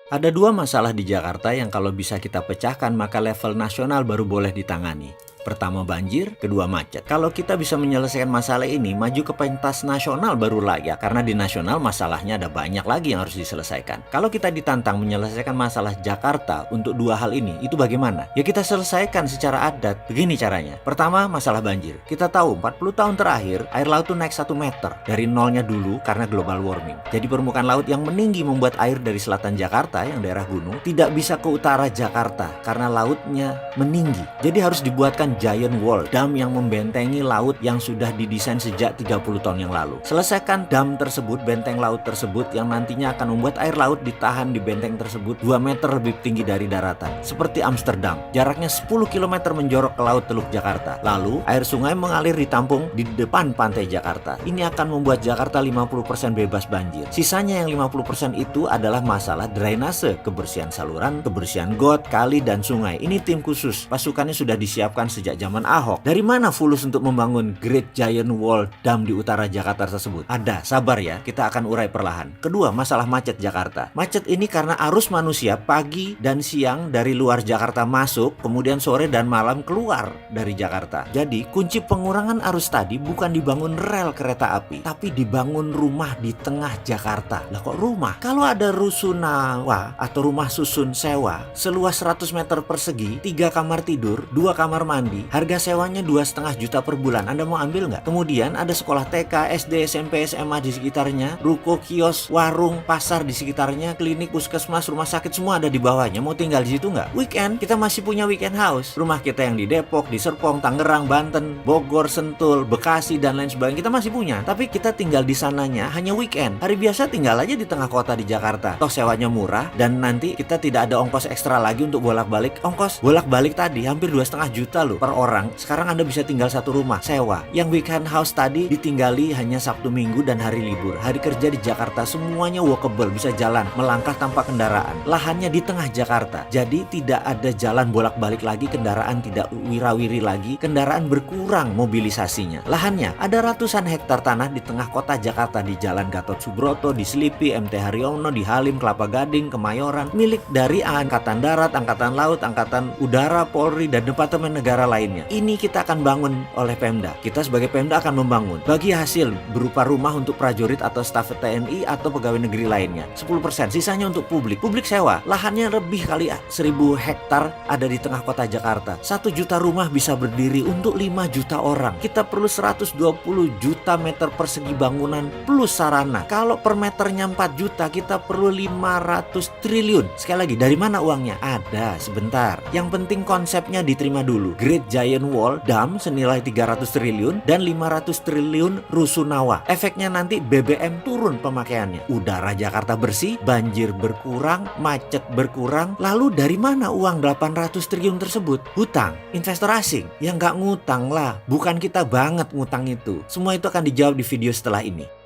Ada dua masalah di Jakarta yang kalau bisa kita pecahkan maka level nasional baru boleh ditangani. Pertama banjir, kedua macet. Kalau kita bisa menyelesaikan masalah ini, maju ke pentas nasional baru layak. Karena di nasional masalahnya ada banyak lagi yang harus diselesaikan. Kalau kita ditantang menyelesaikan masalah Jakarta untuk dua hal ini, itu bagaimana? Ya kita selesaikan secara adat. Begini caranya. Pertama, masalah banjir. Kita tahu 40 tahun terakhir, air laut tuh naik 1 meter. Dari nolnya dulu karena global warming. Jadi permukaan laut yang meninggi membuat air dari selatan Jakarta, yang daerah gunung, tidak bisa ke utara Jakarta. Karena lautnya meninggi. Jadi harus dibuatkan giant wall, dam yang membentengi laut yang sudah didesain sejak 30 tahun yang lalu. Selesaikan dam tersebut, benteng laut tersebut yang nantinya akan membuat air laut ditahan di benteng tersebut 2 meter lebih tinggi dari daratan. Seperti Amsterdam, jaraknya 10 km menjorok ke laut Teluk Jakarta. Lalu, air sungai mengalir ditampung di depan pantai Jakarta. Ini akan membuat Jakarta 50% bebas banjir. Sisanya yang 50% itu adalah masalah drainase, kebersihan saluran, kebersihan got, kali, dan sungai. Ini tim khusus, pasukannya sudah disiapkan sejak zaman Ahok. Dari mana fulus untuk membangun Great Giant Wall Dam di utara Jakarta tersebut? Ada, sabar ya, kita akan urai perlahan. Kedua, masalah macet Jakarta. Macet ini karena arus manusia pagi dan siang dari luar Jakarta masuk, kemudian sore dan malam keluar dari Jakarta. Jadi, kunci pengurangan arus tadi bukan dibangun rel kereta api, tapi dibangun rumah di tengah Jakarta. Lah kok rumah? Kalau ada rusunawa atau rumah susun sewa seluas 100 meter persegi, 3 kamar tidur, 2 kamar mandi, harga sewanya 2,5 juta per bulan. Anda mau ambil nggak? Kemudian ada sekolah TK, SD, SMP, SMA di sekitarnya, ruko, kios, warung, pasar di sekitarnya, klinik, puskesmas, rumah sakit semua ada di bawahnya. Mau tinggal di situ nggak? Weekend kita masih punya weekend house. Rumah kita yang di Depok, di Serpong, Tangerang, Banten, Bogor, Sentul, Bekasi dan lain sebagainya kita masih punya. Tapi kita tinggal di sananya hanya weekend. Hari biasa tinggal aja di tengah kota di Jakarta. Toh sewanya murah dan nanti kita tidak ada ongkos ekstra lagi untuk bolak-balik. Ongkos bolak-balik tadi hampir 2,5 juta loh per orang. Sekarang Anda bisa tinggal satu rumah sewa. Yang weekend house tadi ditinggali hanya Sabtu Minggu dan hari libur. Hari kerja di Jakarta semuanya walkable, bisa jalan, melangkah tanpa kendaraan. Lahannya di tengah Jakarta. Jadi tidak ada jalan bolak-balik lagi, kendaraan tidak wirawiri lagi, kendaraan berkurang mobilisasinya. Lahannya ada ratusan hektar tanah di tengah kota Jakarta, di Jalan Gatot Subroto, di Selipi, MT Haryono, di Halim, Kelapa Gading, Kemayoran, milik dari Angkatan Darat, Angkatan Laut, Angkatan Udara, Polri, dan Departemen Negara lainnya. Ini kita akan bangun oleh Pemda. Kita sebagai Pemda akan membangun. Bagi hasil berupa rumah untuk prajurit atau staf TNI atau pegawai negeri lainnya. 10%, sisanya untuk publik. Publik sewa. Lahannya lebih kali 1.000 hektar ada di tengah kota Jakarta. 1 juta rumah bisa berdiri untuk 5 juta orang. Kita perlu 120 juta meter persegi bangunan plus sarana. Kalau per meternya 4 juta, kita perlu 500 triliun. Sekali lagi, dari mana uangnya? Ada, sebentar. Yang penting konsepnya diterima dulu. Great Giant Wall Dam senilai 300 triliun dan 500 triliun rusunawa. Efeknya nanti BBM turun pemakaiannya. Udara Jakarta bersih, banjir berkurang, macet berkurang. Lalu dari mana uang 800 triliun tersebut? Hutang, investor asing. Ya nggak ngutang lah. Bukan kita banget ngutang itu. Semua itu akan dijawab di video setelah ini.